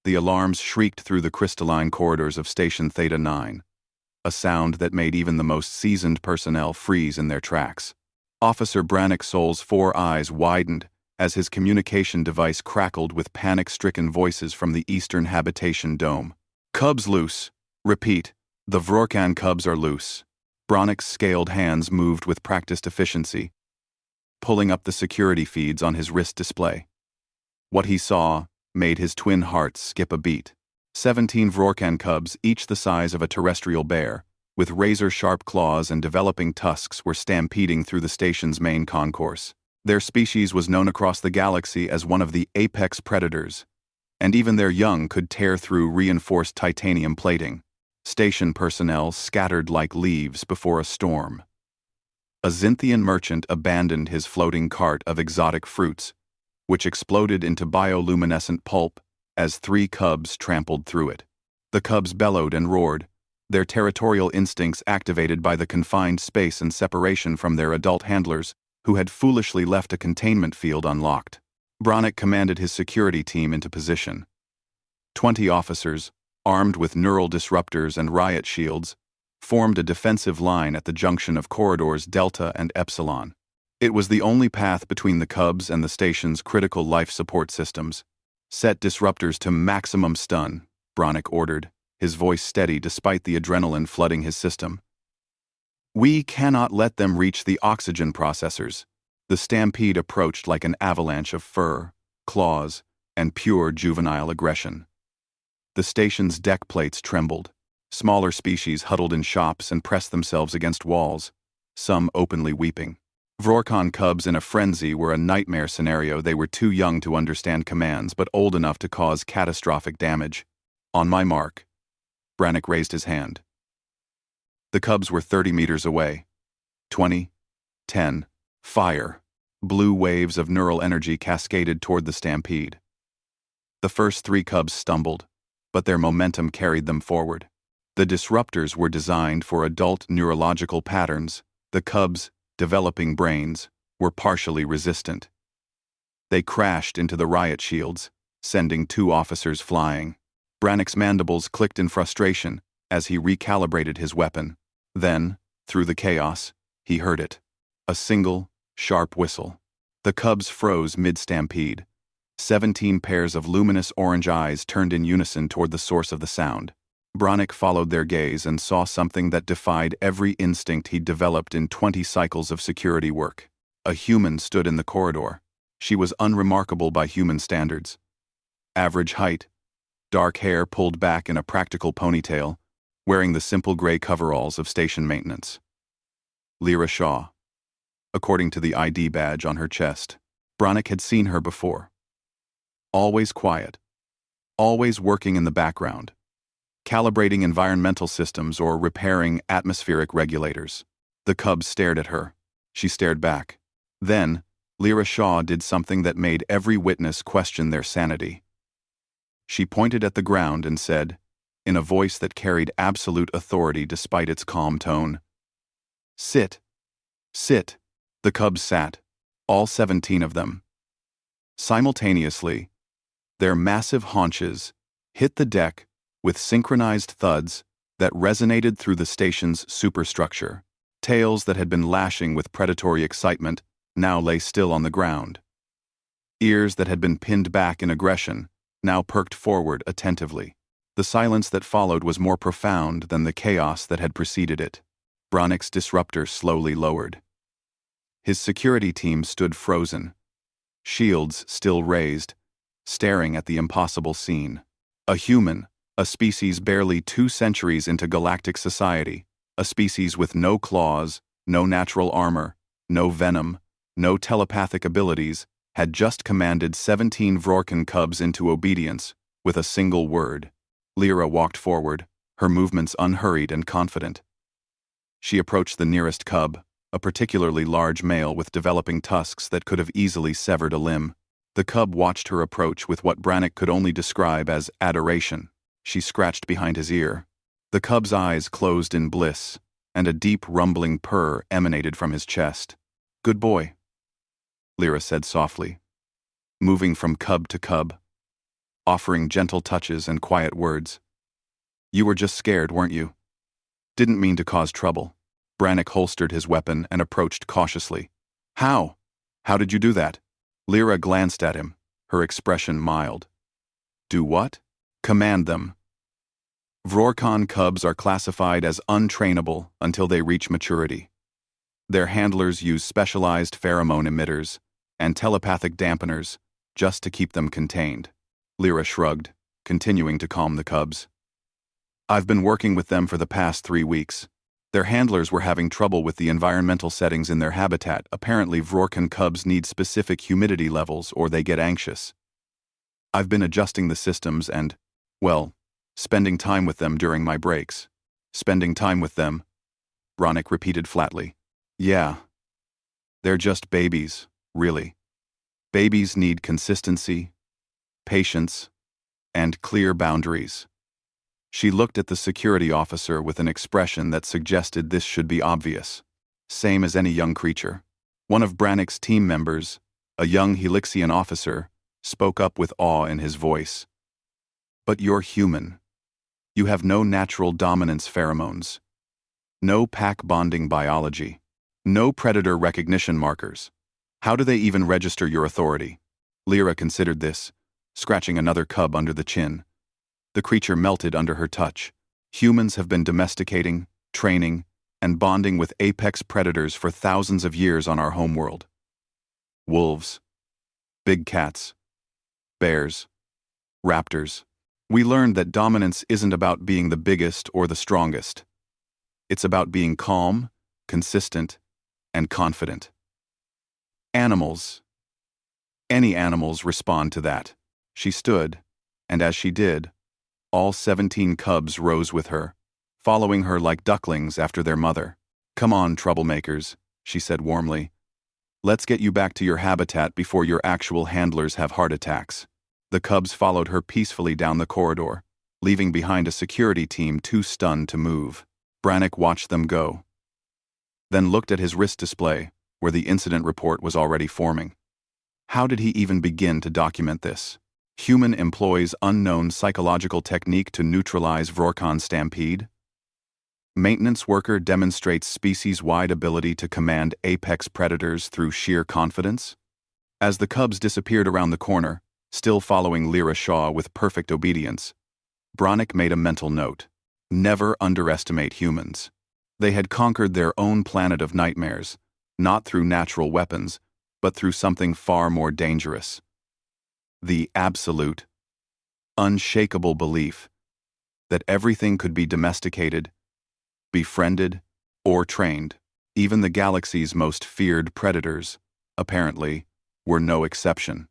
The alarms shrieked through the crystalline corridors of Station Theta 9, a sound that made even the most seasoned personnel freeze in their tracks. Officer Brannick Soul's 4 eyes widened as his communication device crackled with panic-stricken voices from the eastern habitation dome. "Cubs loose. Repeat, the Vorcan cubs are loose." Brannick's scaled hands moved with practiced efficiency, pulling up the security feeds on his wrist display. What he saw made his twin hearts skip a beat. 17 Vorcan cubs, each the size of a terrestrial bear, with razor-sharp claws and developing tusks, were stampeding through the station's main concourse. Their species was known across the galaxy as one of the apex predators, and even their young could tear through reinforced titanium plating. Station personnel scattered like leaves before a storm. A Xinthian merchant abandoned his floating cart of exotic fruits, which exploded into bioluminescent pulp as 3 cubs trampled through it. The cubs bellowed and roared, their territorial instincts activated by the confined space and separation from their adult handlers, who had foolishly left a containment field unlocked. Brannick commanded his security team into position. 20 officers, armed with neural disruptors and riot shields, formed a defensive line at the junction of corridors Delta and Epsilon. It was the only path between the cubs and the station's critical life support systems. "Set disruptors to maximum stun," Brannick ordered, his voice steady despite the adrenaline flooding his system. "We cannot let them reach the oxygen processors." The stampede approached like an avalanche of fur, claws, and pure juvenile aggression. The station's deck plates trembled. Smaller species huddled in shops and pressed themselves against walls, some openly weeping. Vorcan cubs in a frenzy were a nightmare scenario. They were too young to understand commands, but old enough to cause catastrophic damage. "On my mark." Brannick raised his hand. The cubs were 30 meters away. 20, 10, fire. Blue waves of neural energy cascaded toward the stampede. The first 3 cubs stumbled, but their momentum carried them forward. The disruptors were designed for adult neurological patterns. The cubs' developing brains were partially resistant. They crashed into the riot shields, sending 2 officers flying. Brannick's mandibles clicked in frustration as he recalibrated his weapon. Then, through the chaos, he heard it. A single, sharp whistle. The cubs froze mid-stampede. 17 pairs of luminous orange eyes turned in unison toward the source of the sound. Brannick followed their gaze and saw something that defied every instinct he'd developed in 20 cycles of security work. A human stood in the corridor. She was unremarkable by human standards. Average height, dark hair pulled back in a practical ponytail, wearing the simple gray coveralls of station maintenance. Lyra Shaw. According to the ID badge on her chest, Brannick had seen her before. Always quiet. Always working in the background, calibrating environmental systems or repairing atmospheric regulators. The cubs stared at her. She stared back. Then, Lyra Shaw did something that made every witness question their sanity. She pointed at the ground and said, in a voice that carried absolute authority despite its calm tone, "Sit. Sit." The cubs sat, all 17 of them. Simultaneously, their massive haunches hit the deck with synchronized thuds that resonated through the station's superstructure. Tails that had been lashing with predatory excitement now lay still on the ground. Ears that had been pinned back in aggression now perked forward attentively. The silence that followed was more profound than the chaos that had preceded it. Brannick's disruptor slowly lowered. His security team stood frozen, shields still raised, staring at the impossible scene. A human, a species barely 2 centuries into galactic society, a species with no claws, no natural armor, no venom, no telepathic abilities, had just commanded 17 Vorcan cubs into obedience with a single word. Lyra walked forward, her movements unhurried and confident. She approached the nearest cub, a particularly large male with developing tusks that could have easily severed a limb. The cub watched her approach with what Brannick could only describe as adoration. She scratched behind his ear. The cub's eyes closed in bliss, and a deep rumbling purr emanated from his chest. "Good boy," Lyra said softly, moving from cub to cub. offering gentle touches and quiet words. "You were just scared, weren't you? Didn't mean to cause trouble." Brannick holstered his weapon and approached cautiously. "How? How did you do that?" Lyra glanced at him, her expression mild. "Do what?" "Command them." Vorcan cubs are classified as untrainable until they reach maturity. Their handlers use specialized pheromone emitters and telepathic dampeners just to keep them contained. Lyra shrugged, continuing to calm the cubs. "I've been working with them for the past 3 weeks. Their handlers were having trouble with the environmental settings in their habitat. Apparently, Vorcan cubs need specific humidity levels or they get anxious. I've been adjusting the systems and, well, spending time with them during my breaks." "Spending time with them?" Brannick repeated flatly. "Yeah. They're just babies, really. Babies need consistency, patience, and clear boundaries." She looked at the security officer with an expression that suggested this should be obvious. Same as any young creature. One of Brannick's team members, a young Helixian officer, spoke up with awe in his voice. "But you're human. You have no natural dominance pheromones, no pack bonding biology, no predator recognition markers. How do they even register your authority?" Lyra considered this, scratching another cub under the chin. The creature melted under her touch. "Humans have been domesticating, training, and bonding with apex predators for thousands of years on our homeworld. Wolves, big cats, bears, raptors. We learned that dominance isn't about being the biggest or the strongest. It's about being calm, consistent, and confident. Animals. Any animals respond to that." She stood, and as she did, all 17 cubs rose with her, following her like ducklings after their mother. "Come on, troublemakers," she said warmly. "Let's get you back to your habitat before your actual handlers have heart attacks." The cubs followed her peacefully down the corridor, leaving behind a security team too stunned to move. Brannick watched them go, then looked at his wrist display, where the incident report was already forming. How did he even begin to document this? Human employs unknown psychological technique to neutralize Vorcan Stampede. Maintenance worker demonstrates species-wide ability to command apex predators through sheer confidence. As the cubs disappeared around the corner, still following Lyra Shaw with perfect obedience, Brannick made a mental note. Never underestimate humans. They had conquered their own planet of nightmares, not through natural weapons, but through something far more dangerous. The absolute, unshakable belief that everything could be domesticated, befriended, or trained. Even the galaxy's most feared predators, apparently, were no exception.